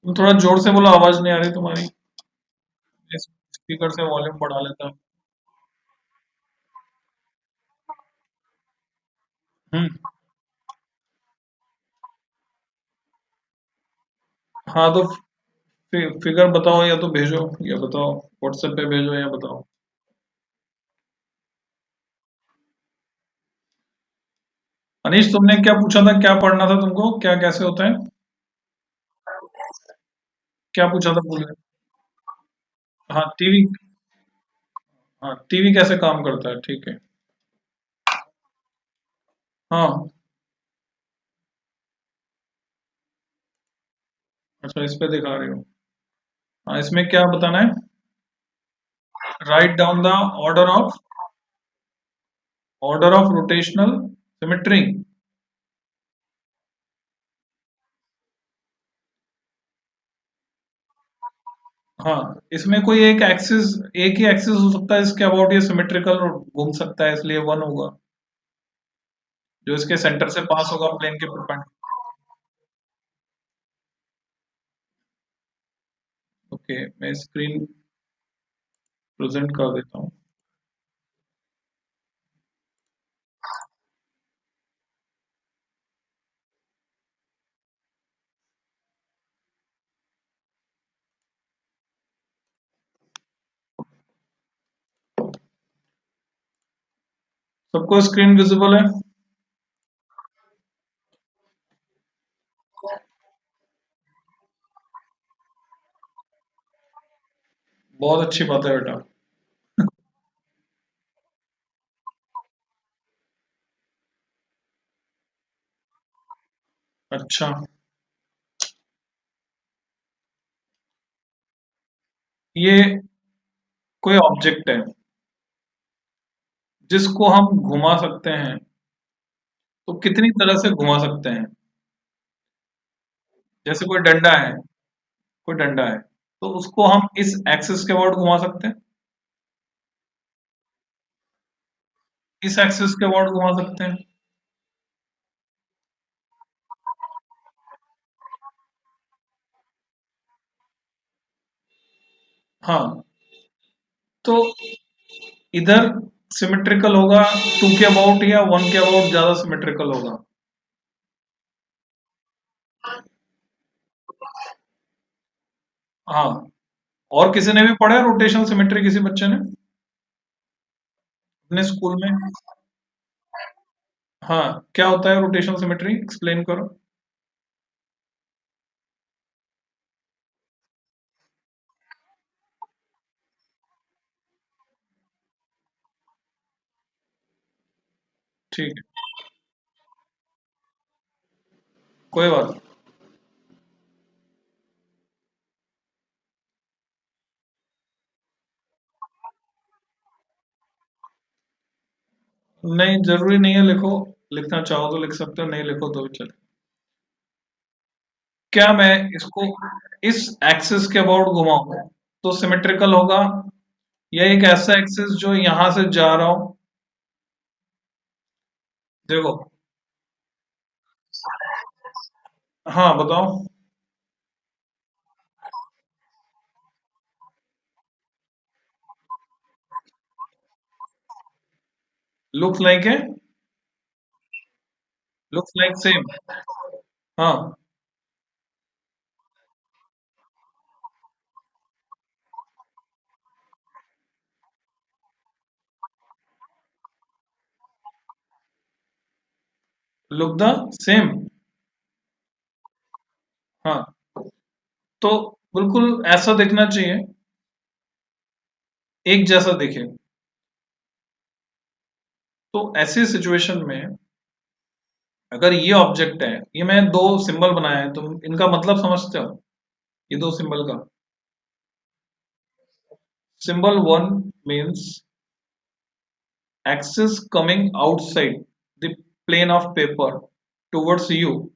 तुम थोड़ा जोर से बोलो, आवाज नहीं आ रही तुम्हारी। स्पीकर से वॉल्यूम बढ़ा लेता। हम्म। हाँ तो फिगर बताओ, या तो भेजो, या बताओ व्हाट्सएप पे भेजो, या बताओ। अनीश, तुमने क्या पूछा था, क्या पढ़ना था तुमको, क्या कैसे होता है? क्या पूछा था बोले? हाँ टीवी। हाँ टीवी कैसे काम करता है, ठीक है। हाँ। अच्छा, इस पे दिखा रही हो। हाँ, इसमें क्या बताना है? Write down the order of rotational symmetry. हाँ, इसमें कोई एक ही एक्सिस हो सकता है, इसके अबाउट ये सिमेट्रिकल घूम सकता है, इसलिए वन होगा, जो इसके सेंटर से पास होगा प्लेन के परपेंडिकुलर। ओके, मैं स्क्रीन प्रेजेंट कर देता हूँ। सबको स्क्रीन विजिबल है? बहुत अच्छी बात है बेटा। अच्छा, ये कोई ऑब्जेक्ट है जिसको हम घुमा सकते हैं, तो कितनी तरह से घुमा सकते हैं? जैसे कोई डंडा है, तो उसको हम इस एक्सिस के अबाउट घुमा सकते हैं, इस एक्सिस के अबाउट घुमा सकते हैं। हाँ, तो इधर सिमेट्रिकल होगा टू के अबाउट, या वन के अबाउट ज्यादा सिमेट्रिकल होगा? हाँ। और किसी ने भी पढ़ा है रोटेशनल सिमेट्री, किसी बच्चे ने अपने स्कूल में? हाँ, क्या होता है रोटेशनल सिमेट्री, एक्सप्लेन करो। ठीक है, कोई बात नहीं, जरूरी नहीं है लिखो। लिखना चाहो तो लिख सकते हो, नहीं लिखो तो भी चले। क्या मैं इसको इस एक्सिस के अबाउट घुमाऊं तो सिमेट्रिकल होगा, या एक ऐसा एक्सिस जो यहां से जा रहा हो? देखो। हाँ बताओ। लुक्स लाइक है। Looks like same. हाँ। Look the same. हाँ, तो बिल्कुल ऐसा देखना चाहिए, एक जैसा दिखे। तो ऐसी सिचुएशन में अगर ये ऑब्जेक्ट है, ये मैं दो सिंबल बनाए हैं, तुम इनका मतलब समझते हो? ये दो सिंबल का, symbol one means axis coming outside the plane of paper towards you,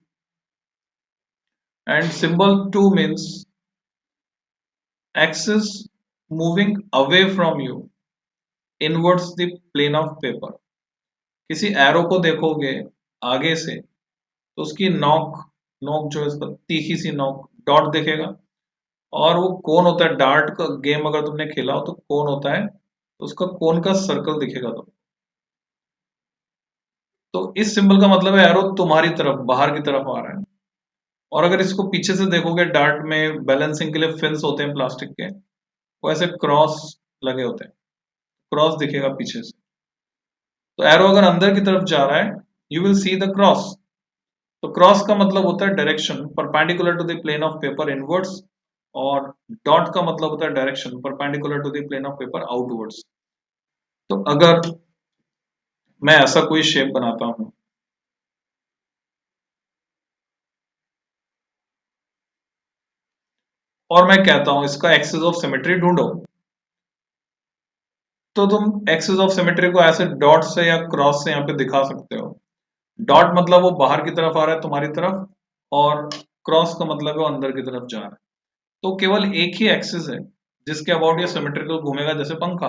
and symbol 2 means axis moving away from you inwards the plane of paper। किसी एरो को देखोगे आगे से, तो उसकी नोक, नोक जो है इसका तीखी सी नोक डॉट दिखेगा। और वो कोन होता है, डार्ट का गेम अगर तुमने खेला हो तो कोन होता है, तो उसका कोन का सर्कल दिखेगा। तो इस सिंबल का मतलब है एरो तुम्हारी तरफ, बाहर की तरफ आ रहा है। और अगर इसको पीछे से देखोगे, डार्ट में बैलेंसिंग के लिए फिन्स होते हैं प्लास्टिक के, वो ऐसे क्रॉस लगे होते हैं, क्रॉस दिखेगा पीछे से। तो एरो अगर अंदर की तरफ जा रहा है, you will see the cross. तो क्रॉस का मतलब होता है direction perpendicular to the plane of paper inwards, और डॉट का मतलब होता है direction perpendicular to the plane of paper outwards. तो अगर मैं ऐसा कोई शेप बनाता हूं, और मैं कहता हूं इसका एक्सिस ऑफ सिमेट्री ढूंढो, तो तुम एक्सिस ऑफ सिमेट्री को ऐसे डॉट से या क्रॉस से यहाँ पे दिखा सकते हो। डॉट मतलब वो बाहर की तरफ आ रहा है तुम्हारी तरफ, और क्रॉस का मतलब है वो अंदर की तरफ जा रहा है। तो केवल एक ही एक्सिस है जिसके अबाउट ये सिमेट्रिकल घूमेगा, जैसे पंखा,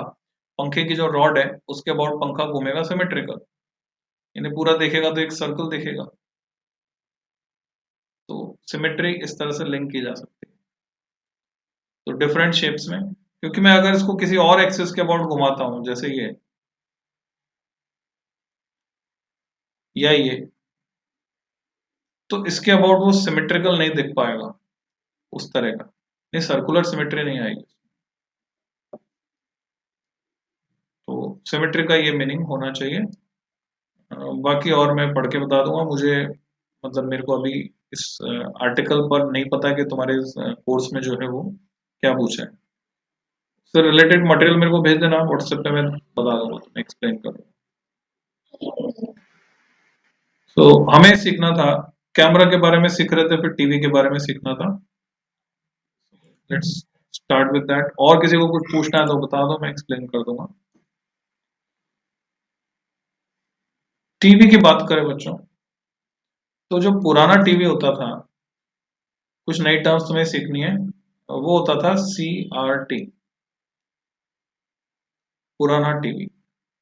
पंखे की जो रॉड है उसके अबाउट पंखा घूमेगा सिमेट्रिकल, यानी पूरा देखेगा तो एक सर्कल दिखेगा। तो सिमेट्री इस तरह से लिंक की जा सकती है, तो डिफरेंट शेप्स में। क्योंकि मैं अगर इसको किसी और एक्सिस के अबाउट घुमाता हूं, जैसे ये या ये, तो इसके अबाउट वो सिमेट्रिकल नहीं दिख पाएगा उस तरह का, नहीं सर्कुलर सिमेट्री नहीं आएगी। तो सिमेट्री का ये मीनिंग होना चाहिए। बाकी और मैं पढ़ के बता दूंगा। मुझे मतलब मेरे को अभी इस आर्टिकल पर नहीं पता कि तुम्हारे कोर्स में जो है वो क्या पूछा है। सर रिलेटेड मटेरियल मेरे को भेज देना व्हाट्सएप पे, मैं बता दूंगा, तुम्हें एक्सप्लेन कर दूंगा। तो हमें सीखना था, कैमरा के बारे में सीख रहे थे, फिर टीवी के बारे में सीखना था। Let's start with that. और किसी को कुछ पूछना है तो बता दो, मैं एक्सप्लेन कर दूंगा। टीवी की बात करें बच्चों, तो जो पुराना टीवी होता था, कुछ नई टर्म्स तुम्हें सीखनी है। वो होता था CRT, पुराना टीवी।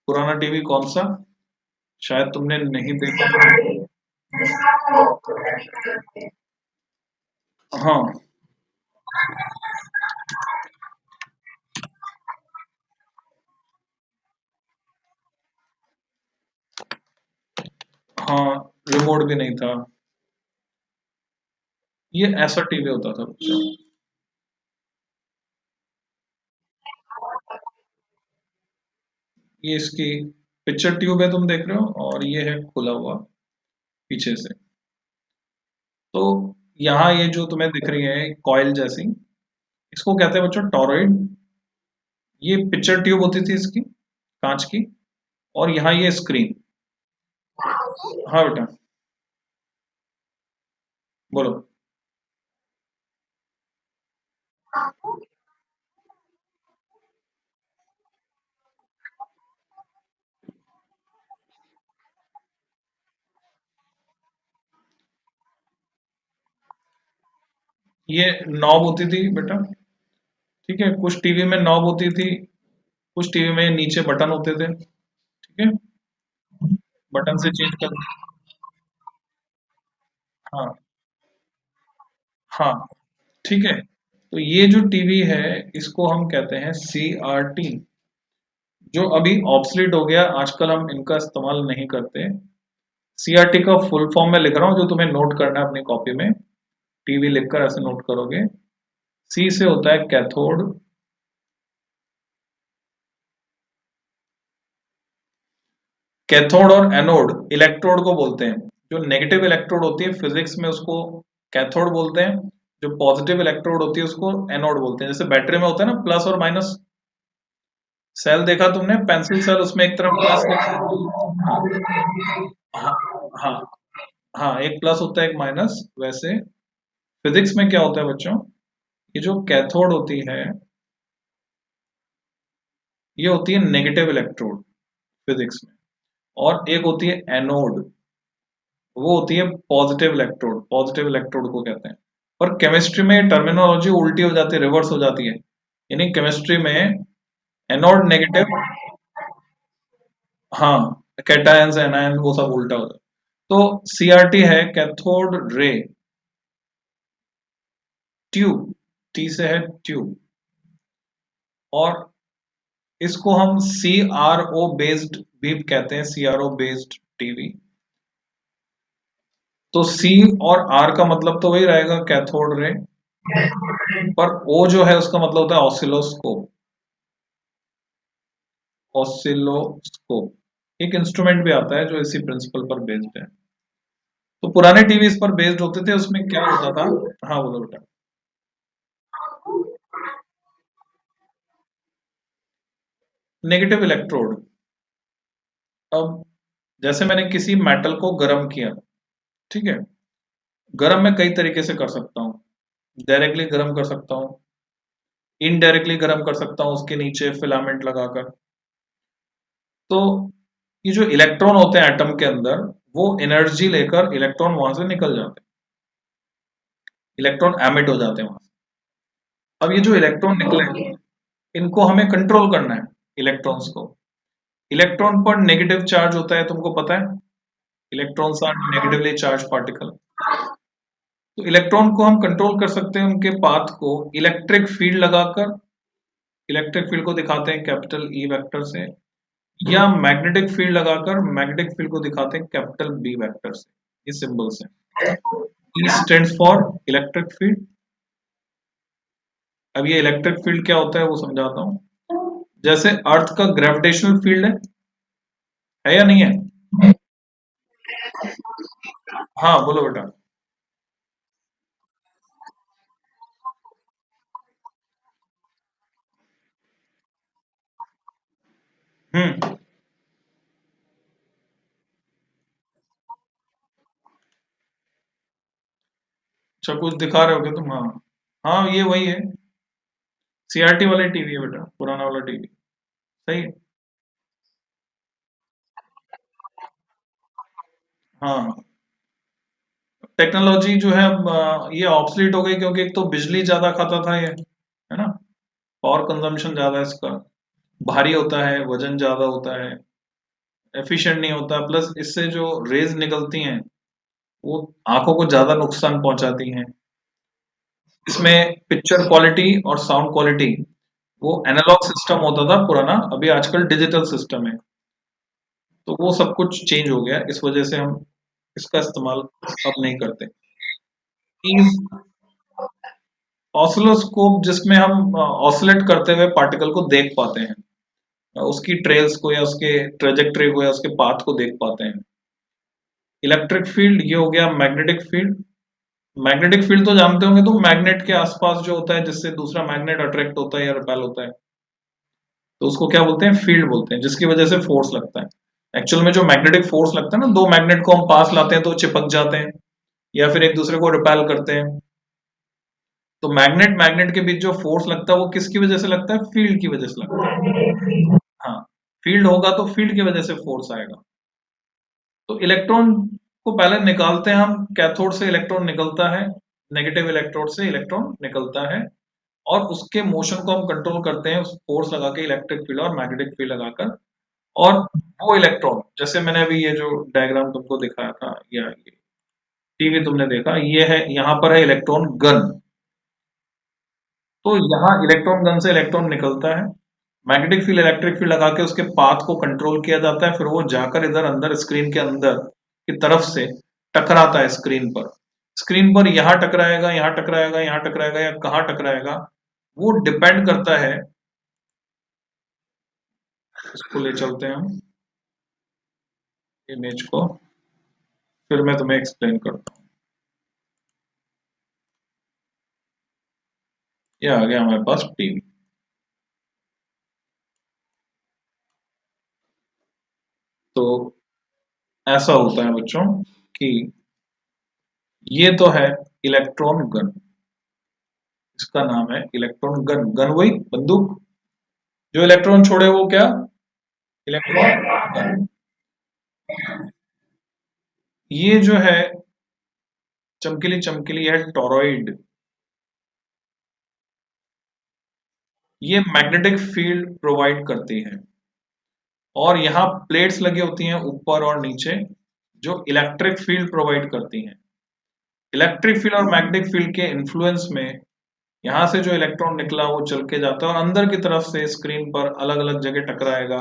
पुराना टीवी कौन सा, शायद तुमने नहीं देखा। हाँ हाँ, रिमोट भी नहीं था। ये ऐसा टीवी होता था बच्चों। ये इसकी पिक्चर ट्यूब है, तुम देख रहे हो, और ये है खुला हुआ पीछे से। तो यहाँ ये जो तुम्हें दिख रही है कॉइल जैसी, इसको कहते हैं बच्चों टॉरॉइड। ये पिक्चर ट्यूब होती थी इसकी, कांच की। और यहाँ ये स्क्रीन। हाँ बेटा, बोलो। ये नॉब होती थी बेटा, ठीक है। कुछ टीवी में नॉब होती थी, कुछ टीवी में नीचे बटन होते थे, ठीक है। बटन से चेंज कर। हाँ हाँ, ठीक है। तो ये जो टीवी है, इसको हम कहते हैं CRT, जो अभी ऑब्सलीट हो गया, आजकल हम इनका इस्तेमाल नहीं करते। CRT का फुल फॉर्म में लिख रहा हूँ, जो तुम्हें नोट करना है अपनी कॉपी में। टीवी लिखकर ऐसे नोट करोगे। C से होता है कैथोड, कैथोड और एनोड इलेक्ट्रोड को बोलते हैं। जो नेगेटिव इलेक्ट्रोड होती है फिजिक्स में उसको कैथोड बोलते हैं, जो पॉजिटिव इलेक्ट्रोड होती है उसको एनोड बोलते हैं। जैसे बैटरी में होता है ना प्लस और माइनस, सेल देखा तुमने, पेंसिल सेल, उसमें एक तरफ प्लस हाँ हाँ हाँ, एक प्लस होता है एक माइनस। वैसे फिजिक्स में क्या होता है बच्चों, ये जो कैथोड होती है, ये होती है नेगेटिव इलेक्ट्रोड फिजिक्स में। और एक होती है एनोड, वो होती है पॉजिटिव इलेक्ट्रोड, पॉजिटिव इलेक्ट्रोड को कहते हैं। पर केमिस्ट्री में टर्मिनोलॉजी उल्टी हो जाती है, रिवर्स हो जाती है। यानी केमिस्ट्री में एनोड नेगेटिव, हाँ, कैटायंस एनायंस वो सब उल्टा हो जाता है। तो CRT है कैथोड रे, ट्यूब, टी से है ट्यूब, और इसको हम सी आर ओ बेस्ड भी कहते हैं, C R O based TV. तो सी और आर का मतलब तो वही रहेगा, कैथोड रे, पर ओ जो है उसका मतलब होता है ऑसिलोस्कोप। ऑसिलोस्कोप एक इंस्ट्रूमेंट भी आता है जो इसी प्रिंसिपल पर बेस्ड है। तो पुराने टीवी इस पर बेस्ड होते थे, उसमें क्या होता था। हाँ बोलो बेटा। नेगेटिव इलेक्ट्रोड, अब जैसे मैंने किसी मेटल को गर्म किया, ठीक है, गर्म मैं कई तरीके से कर सकता हूँ। डायरेक्टली गर्म कर सकता हूँ, इनडायरेक्टली गर्म कर सकता हूँ उसके नीचे फिलामेंट लगाकर। तो ये जो इलेक्ट्रॉन होते हैं एटम के अंदर, वो एनर्जी लेकर इलेक्ट्रॉन वहां से निकल जाते हैं, इलेक्ट्रॉन एमिट हो जाते हैं वहां से। अब ये जो इलेक्ट्रॉन निकले, इनको हमें कंट्रोल करना है, इलेक्ट्रॉन्स को। इलेक्ट्रॉन पर नेगेटिव चार्ज होता है, तुमको पता है, electrons are negatively charge particle. तो इलेक्ट्रॉन को हम कंट्रोल कर सकते हैं, उनके पाथ को इलेक्ट्रिक फील्ड लगाकर। इलेक्ट्रिक फील्ड को दिखाते हैं कैपिटल ई वेक्टर से, या मैग्नेटिक फील्ड लगाकर मैग्नेटिक फील्ड को दिखाते हैं कैपिटल बी वेक्टर से, इस सिंबल से। ई स्टैंड्स फॉर इलेक्ट्रिक फील्ड। अब ये इलेक्ट्रिक फील्ड क्या होता है वो समझाता हूं। जैसे अर्थ का ग्रेविटेशनल फील्ड है या नहीं है? हाँ बोलो बेटा। हम्म। अच्छा कुछ दिखा रहे हो क्या तुम? हाँ, हाँ ये वही है, सीआरटी वाला टीवी है बेटा, पुराना वाला टीवी। सही है। हाँ, टेक्नोलॉजी जो है अब ये ऑब्सलीट हो गई, क्योंकि एक तो बिजली ज्यादा खाता था ये, है ना, पावर कंजम्पशन ज्यादा है इसका, भारी होता है, वजन ज्यादा होता है, एफिशिएंट नहीं होता, प्लस इससे जो रेज निकलती हैं वो आंखों को ज्यादा नुकसान पहुंचाती हैं। इसमें पिक्चर क्वालिटी और साउंड क्वालिटी, वो एनालॉग सिस्टम होता था पुराना, अभी आजकल डिजिटल सिस्टम है। तो वो सब कुछ चेंज हो गया, इस वजह से हम इसका इस्तेमाल अब नहीं करते। ऑसिलोस्कोप जिसमें हम ऑसिलेट करते हुए पार्टिकल को देख पाते हैं, उसकी ट्रेल्स को या उसके ट्रेजेक्टरी को या उसके पाथ को देख पाते हैं। इलेक्ट्रिक फील्ड ये हो गया, मैग्नेटिक फील्ड। मैग्नेटिक फील्ड तो जानते होंगे तुम, मैग्नेट के आसपास जो होता है जिससे दूसरा मैग्नेट अट्रैक्ट होता है या रिपेल होता है, तो उसको क्या बोलते हैं? फील्ड बोलते हैं, जिसकी वजह से फोर्स लगता है। एक्चुअल में जो मैग्नेटिक फोर्स लगता है ना, दो मैग्नेट को हम पास लाते हैं तो चिपक जाते हैं, या फिर एक दूसरे को रिपेल करते हैं। तो मैग्नेट मैग्नेट के बीच जो फोर्स लगता है वो किसकी वजह से लगता है? फील्ड की वजह से लगता है। हाँ, फील्ड होगा तो फील्ड की वजह से फोर्स आएगा। तो इलेक्ट्रॉन को पहले निकालते हैं हम, कैथोड से इलेक्ट्रॉन निकलता है, नेगेटिव इलेक्ट्रोड से इलेक्ट्रॉन निकलता है, और उसके मोशन को हम कंट्रोल करते हैं उस फोर्स लगा के, इलेक्ट्रिक फील्ड और मैग्नेटिक फील्ड लगाकर। और वो इलेक्ट्रॉन, जैसे मैंने अभी ये जो डायग्राम तुमको दिखाया था, या ये टीवी तुमने देखा, ये है, यहाँ पर है इलेक्ट्रॉन गन। तो यहाँ इलेक्ट्रॉन गन से इलेक्ट्रॉन निकलता है, मैग्नेटिक फील्ड इलेक्ट्रिक फील्ड लगा के उसके पाथ को कंट्रोल किया जाता है, फिर वो जाकर इधर अंदर स्क्रीन के अंदर की तरफ से टकराता है स्क्रीन पर। स्क्रीन पर यहाँ टकराएगा, यहाँ टकराएगा, यहाँ टकराएगा, या कहाँ टकराएगा, वो डिपेंड करता है। इसको ले चलते हैं हम, इमेज को, फिर मैं तुम्हें एक्सप्लेन करता हूँ। ये आ गया हमारे पास टीवी। तो ऐसा होता है बच्चों कि ये तो है इलेक्ट्रॉन गन, इसका नाम है इलेक्ट्रॉन गन। गन वही बंदूक, जो इलेक्ट्रॉन छोड़े वो क्या? Electron gun. ये जो है चमकीली चमकीली है टोरॉइड, ये मैग्नेटिक फील्ड प्रोवाइड करती है, और यहाँ प्लेट्स लगी होती हैं ऊपर और नीचे, जो इलेक्ट्रिक फील्ड प्रोवाइड करती हैं। इलेक्ट्रिक फील्ड और मैग्नेटिक फील्ड के इन्फ्लुएंस में यहाँ से जो इलेक्ट्रॉन निकला वो चल के जाता है और अंदर की तरफ से स्क्रीन पर अलग अलग जगह टकराएगा,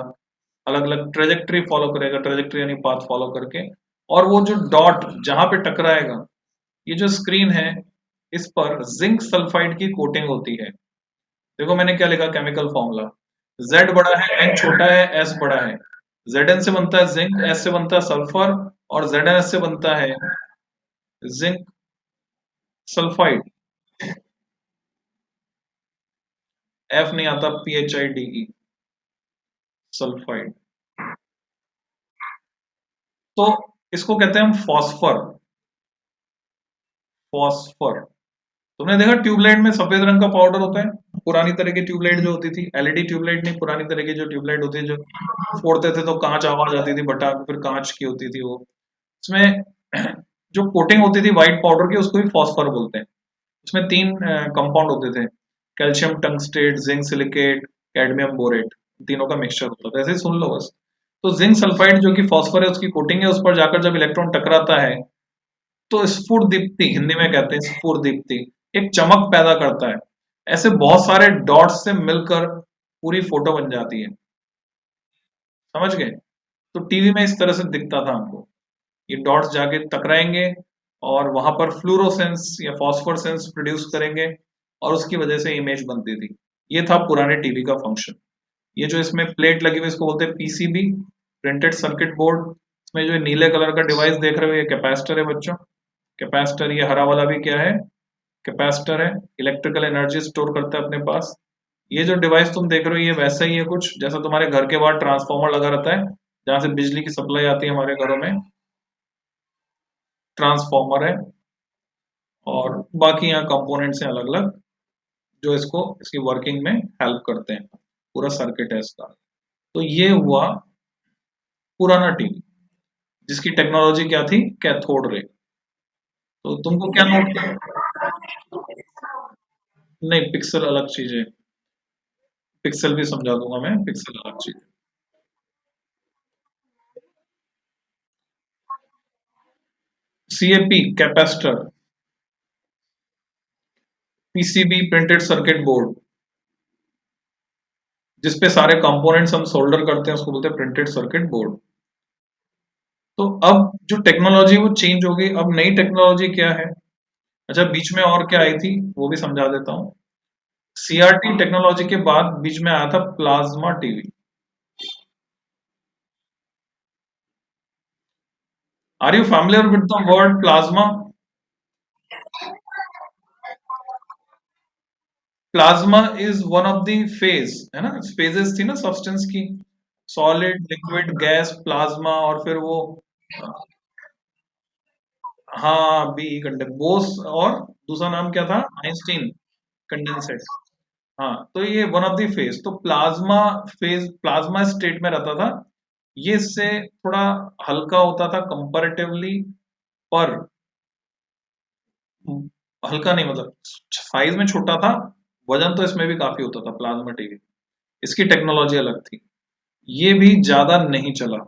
अलग अलग ट्रेजेक्टरी फॉलो करेगा, ट्रेजेक्टरी यानी पाथ फॉलो करके, और वो जो डॉट जहां पे टकराएगा, ये जो स्क्रीन है, इस पर जिंक सल्फाइड की कोटिंग होती है। देखो मैंने क्या लिखा केमिकल फॉर्मूला, Z बड़ा है, N छोटा है, S बड़ा है। Zn से बनता है जिंक, S से बनता है सल्फर, और ZnS से बनता है जिंक सल्फाइड। F नहीं आता, PHIDE, सल्फाइड। तो इसको कहते हैं हम फॉस्फर। फॉस्फर, तुमने देखा ट्यूबलाइट में सफेद रंग का पाउडर होता है, पुरानी तरह की ट्यूबलाइट जो होती थी, एलईडी ट्यूबलाइट नहीं, पुरानी तरह की जो ट्यूबलाइट होती है, जो फोड़ते थे तो कांच आवाज आती थी, बटा फिर कांच की होती थी वो, उसमें जो कोटिंग होती थी व्हाइट पाउडर की, उसको भी फॉस्फर बोलते हैं। उसमें तीन कंपाउंड होते थे, calcium tungstate, zinc silicate, cadmium borate, तीनों का मिक्सचर होता था, ऐसे ही सुन लो बस। तो जिंक सल्फाइड जो कि फॉस्फर है, उसकी कोटिंग है, उस पर जाकर जब इलेक्ट्रॉन टकराता है तो स्फुर दीप्ति, हिंदी में कहते हैं स्फुर दीप्ति, एक चमक पैदा करता है। ऐसे बहुत सारे डॉट्स से मिलकर पूरी फोटो बन जाती है, समझ गए? तो टीवी में इस तरह से दिखता था हमको, ये डॉट्स जाके टकराएंगे और वहां पर फ्लूरोसेंस या फॉस्फोरेसेंस प्रोड्यूस करेंगे, और उसकी वजह से इमेज बनती थी। ये था पुराने टीवी का फंक्शन। ये जो इसमें प्लेट लगी हुई, इसको बोलते हैं पीसीबी, प्रिंटेड सर्किट बोर्ड। इसमें जो नीले कलर का डिवाइस देख रहे हो, ये कैपेसिटर है बच्चों, कैपेसिटर। ये हरा वाला भी क्या है? कैपेसिटर है, इलेक्ट्रिकल एनर्जी स्टोर करता है अपने पास। ये जो डिवाइस तुम देख रहे हो, ये वैसा ही है कुछ जैसा तुम्हारे घर के बाहर ट्रांसफार्मर लगा रहता है, जहां से बिजली की सप्लाई आती है हमारे घरों में, ट्रांसफार्मर है। और बाकी यहाँ कंपोनेंट्स हैं अलग अलग, जो इसको इसकी वर्किंग में हेल्प करते हैं, पूरा सर्किट है इसका। तो ये हुआ पुराना टीवी, जिसकी टेक्नोलॉजी क्या थी? Cathode ray. तो तुमको क्या नोट कर, नहीं पिक्सल अलग चीज है, पिक्सल भी समझा दूंगा मैं, पिक्सल अलग चीज है। CAP capacitor, PCB printed circuit board, जिसपे सारे कंपोनेंट्स हम सोल्डर करते हैं, उसको बोलते हैं प्रिंटेड सर्किट बोर्ड। तो अब जो टेक्नोलॉजी वो चेंज हो गई, अब नई टेक्नोलॉजी क्या है? अच्छा, बीच में और क्या आई थी वो भी समझा देता हूँ। सीआरटी टेक्नोलॉजी के बाद बीच में आया था plasma TV. Are you familiar with the word plasma? Plasma is one of the phase, है ना, फेजेस थी ना सब्सटेंस की, सॉलिड, लिक्विड, गैस, प्लाज्मा, और फिर वो, हाँ बी कंडेंस, बोस, और दूसरा नाम क्या था? Einstein condensate. हाँ, तो ये वन ऑफ द फेज, तो प्लाज्मा फेज, प्लाज्मा स्टेट में रहता था। ये इससे थोड़ा हल्का होता था कंपैरेटिवली, पर हल्का नहीं मतलब साइज में छोटा था, वजन तो इसमें भी काफी होता था प्लाज्मा टीवी। इसकी टेक्नोलॉजी अलग थी, ये भी ज्यादा नहीं चला।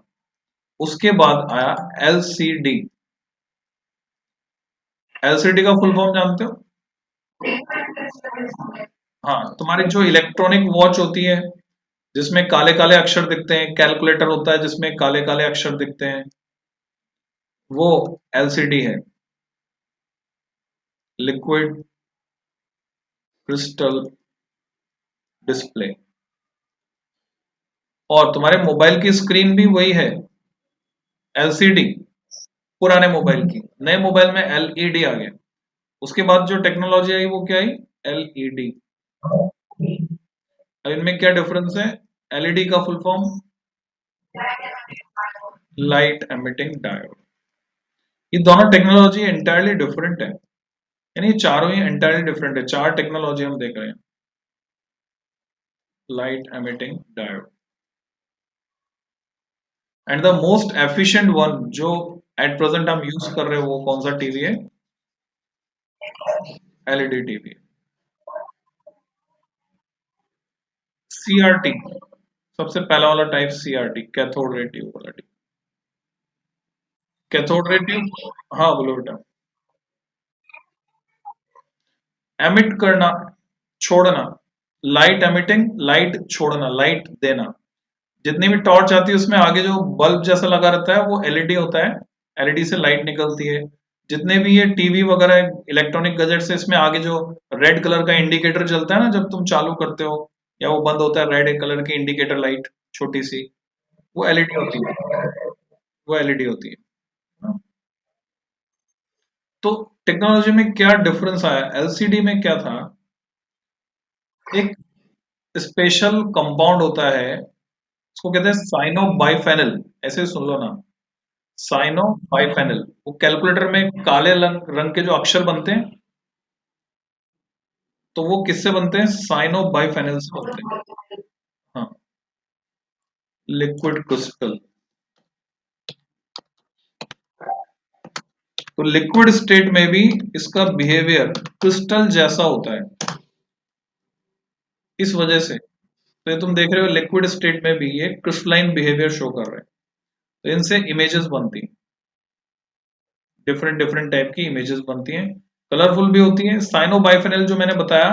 उसके बाद आया एलसीडी। एलसीडी का फुल फॉर्म जानते हो? हाँ, तुम्हारी जो इलेक्ट्रॉनिक वॉच होती है, जिसमें काले काले अक्षर दिखते हैं, कैलकुलेटर होता है जिसमें काले काले अक्षर दिखते हैं, वो एलसीडी है, लिक्विड क्रिस्टल डिस्प्ले। और तुम्हारे मोबाइल की स्क्रीन भी वही है, एलसीडी, पुराने मोबाइल की। नए मोबाइल में एलईडी आ गया। उसके बाद जो टेक्नोलॉजी आई वो क्या आई? एलईडी। अब इनमें क्या डिफरेंस है? एलईडी का full form light emitting diode. ये दोनों टेक्नोलॉजी एंटायरली डिफरेंट है, यानी ये चारों ही एंटायरली डिफरेंट है। चार टेक्नोलॉजी हम देख रहे हैं। Light emitting diode, and the most efficient one जो एट प्रेजेंट हम यूज कर रहे हैं, वो कौन सा टीवी है? LED TV, CRT. सबसे पहला वाला type CRT, cathode ray tube वाला टीवी। कैथोड रे ट्यूब, हाँ बोलो बेटा। एमिट करना, छोड़ना, लाइट एमिटिंग, लाइट छोड़ना, लाइट देना। जितनी भी टॉर्च आती है उसमें आगे जो बल्ब जैसा लगा रहता है वो एलईडी होता है, एलईडी से लाइट निकलती है। जितने भी ये टीवी वगैरह इलेक्ट्रॉनिक गैजेट्स है इसमें आगे जो रेड कलर का इंडिकेटर जलता है ना जब तुम चालू करते हो या वो बंद होता है, रेड कलर की इंडिकेटर लाइट छोटी सी, वो एलईडी होती है, वो एलईडी होती है। हाँ। तो टेक्नोलॉजी में क्या डिफरेंस आया, एलसीडी में क्या था, एक स्पेशल कंपाउंड होता है, उसको कहते हैं साइनो बाइफेनल, ऐसे सुन लो ना, साइनो बाइफेनल। वो कैलकुलेटर में काले रंग के जो अक्षर बनते हैं, तो वो किससे बनते हैं, साइनो बाइफेनल से बनते हैं। हाँ, लिक्विड क्रिस्टल। तो लिक्विड स्टेट में भी इसका बिहेवियर क्रिस्टल जैसा होता है, इस वजह से। तो ये तुम देख रहे हो लिक्विड स्टेट में भी ये क्रिस्टलाइन बिहेवियर शो कर रहे हैं, तो इनसे इमेजेस बनती हैं, डिफरेंट डिफरेंट टाइप की इमेजेस बनती हैं, कलरफुल भी होती हैं। साइनो बाइफेनल जो मैंने बताया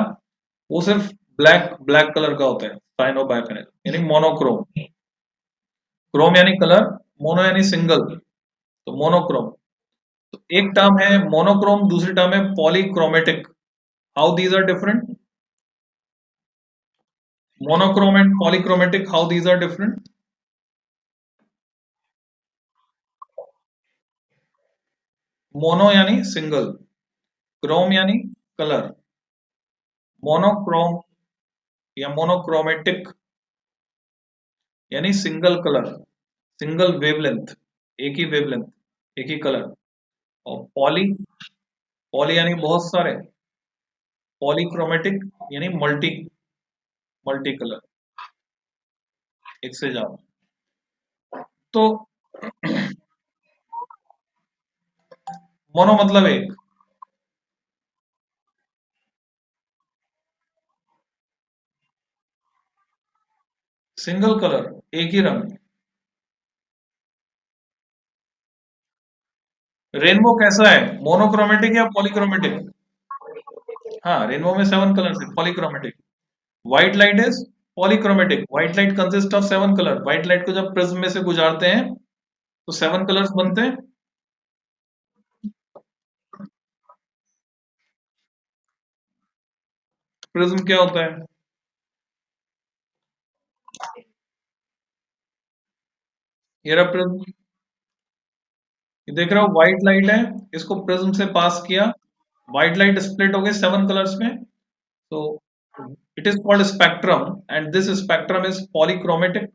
वो सिर्फ ब्लैक ब्लैक कलर का होता है, साइनो बाइफेनल यानी मोनोक्रोम। क्रोम यानी कलर, मोनो यानी सिंगल, तो मोनोक्रोम। तो एक टर्म है मोनोक्रोम, दूसरी टर्म है polychromatic. How these are different, monochrome and polychromatic, how these are different? Mono यानी सिंगल, क्रोम यानी कलर, मोनोक्रोम या मोनोक्रोमेटिक यानी सिंगल कलर, सिंगल वेवलेंथ, एक ही वेवलेंथ, एक ही कलर। और पॉली, पॉली यानी बहुत सारे, पॉलीक्रोमेटिक यानी मल्टी, मल्टी कलर, एक से ज्यादा। तो मोनो मतलब एक, सिंगल कलर, एक ही रंग। रेनबो कैसा है, मोनोक्रोमेटिक या पॉलीक्रोमेटिक? हाँ, रेनबो में 7 कलर्स है, polychromatic. White light is polychromatic, white light consist of 7 colour. White light को जब प्रिज्म में से गुजारते हैं तो 7 कलर्स बनते हैं। प्रिज्म क्या होता है, ये रहा प्रिज्म, ये देख रहे हो व्हाइट लाइट है, इसको प्रिज्म से पास किया, व्हाइट लाइट स्प्लिट हो गई 7 कलर्स में। तो it is called spectrum and this spectrum is polychromatic.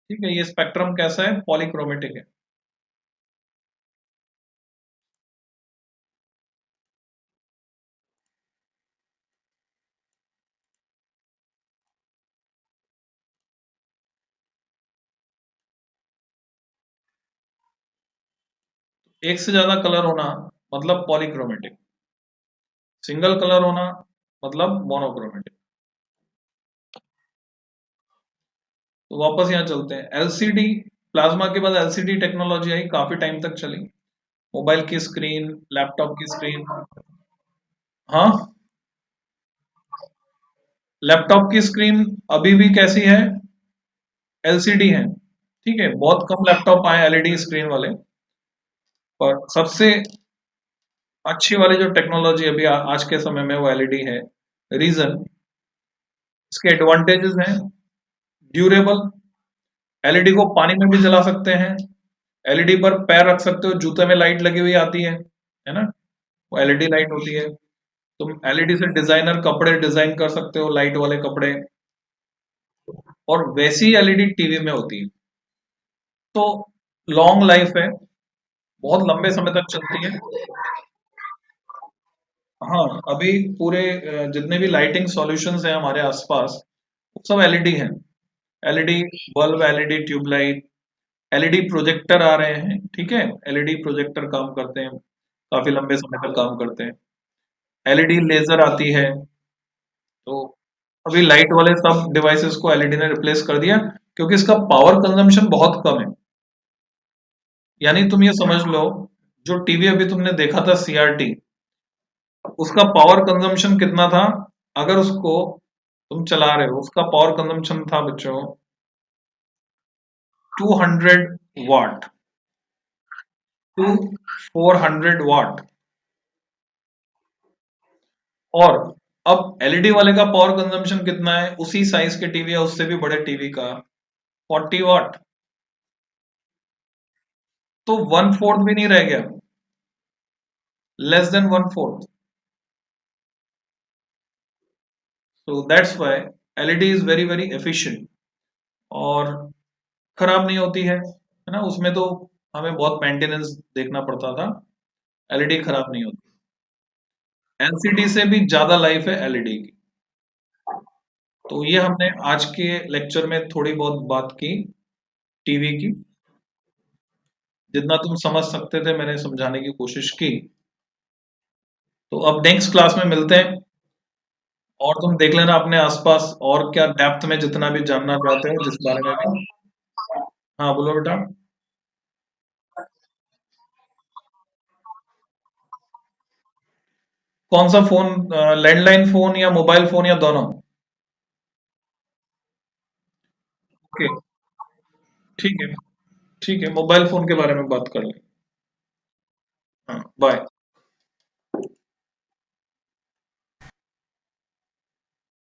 ठीक है, ये स्पेक्ट्रम कैसा है, पॉलीक्रोमेटिक है। एक से ज्यादा कलर होना मतलब पॉलीक्रोमेटिक, सिंगल कलर होना मतलब मोनोक्रोमेटिक। तो वापस यहाँ चलते हैं, एलसीडी, प्लाज्मा के बाद एलसीडी टेक्नोलॉजी आई, काफी टाइम तक चली। मोबाइल की स्क्रीन, लैपटॉप की स्क्रीन। हाँ, लैपटॉप की स्क्रीन अभी भी कैसी है, एलसीडी है। ठीक है, बहुत कम लैपटॉप आए एलईडी स्क्रीन वाले, पर सबसे अच्छी वाली जो टेक्नोलॉजी अभी आज के समय में वो एलईडी है। रीजन, इसके एडवांटेजेस हैं, ड्यूरेबल, एलईडी को पानी में भी जला सकते हैं, एलईडी पर पैर रख सकते हो, जूते में लाइट लगी हुई आती है ना, वो एलईडी लाइट होती है। तुम एलईडी से डिजाइनर कपड़े डिजाइन कर सकते हो, लाइट वाले कपड़े। और वैसी एलईडी टीवी में होती है, तो लॉन्ग लाइफ है, बहुत लंबे समय तक चलती है। हाँ, अभी पूरे जितने भी लाइटिंग सॉल्यूशंस हैं हमारे आसपास वो सब एलईडी हैं, LED bulb, LED tubelight, LED projector आ रहे हैं। ठीक है, एलईडी प्रोजेक्टर काम करते हैं, काफी लंबे समय तक काम करते हैं। एलईडी लेजर आती है। तो अभी लाइट वाले सब डिवाइसेस को एलईडी ने रिप्लेस कर दिया, क्योंकि इसका पावर कंजम्पशन बहुत कम है। यानी तुम ये समझ लो, जो टीवी अभी तुमने देखा था सीआरटी, उसका पावर कंजम्पशन कितना था, अगर उसको तुम चला रहे हो, उसका पावर कंजम्पशन था बच्चों 200 वाट टू 400 वाट। और अब एलईडी वाले का पावर कंजम्पशन कितना है, उसी साइज के टीवी या उससे भी बड़े टीवी का 40 वाट। तो वन फोर्थ भी नहीं रह गया, less than one fourth. So that's why LED is very very efficient और खराब नहीं होती है ना। उसमें तो हमें बहुत मेंटेनेंस देखना पड़ता था, एलईडी खराब नहीं होती। एलसीडी से भी ज्यादा लाइफ है एलईडी की। तो ये हमने आज के लेक्चर में थोड़ी बहुत बात की टीवी की। जितना तुम समझ सकते थे मैंने समझाने की कोशिश की। तो अब नेक्स्ट क्लास में मिलते हैं, और तुम देख लेना अपने आसपास और क्या डेप्थ में जितना भी जानना चाहते हो जिस बारे में भी। हाँ बोलो बेटा। कौन सा फोन, लैंडलाइन फोन या मोबाइल फोन या दोनों? ओके, ठीक है। ठीक है, मोबाइल फोन के बारे में बात कर लें। हाँ, बाय।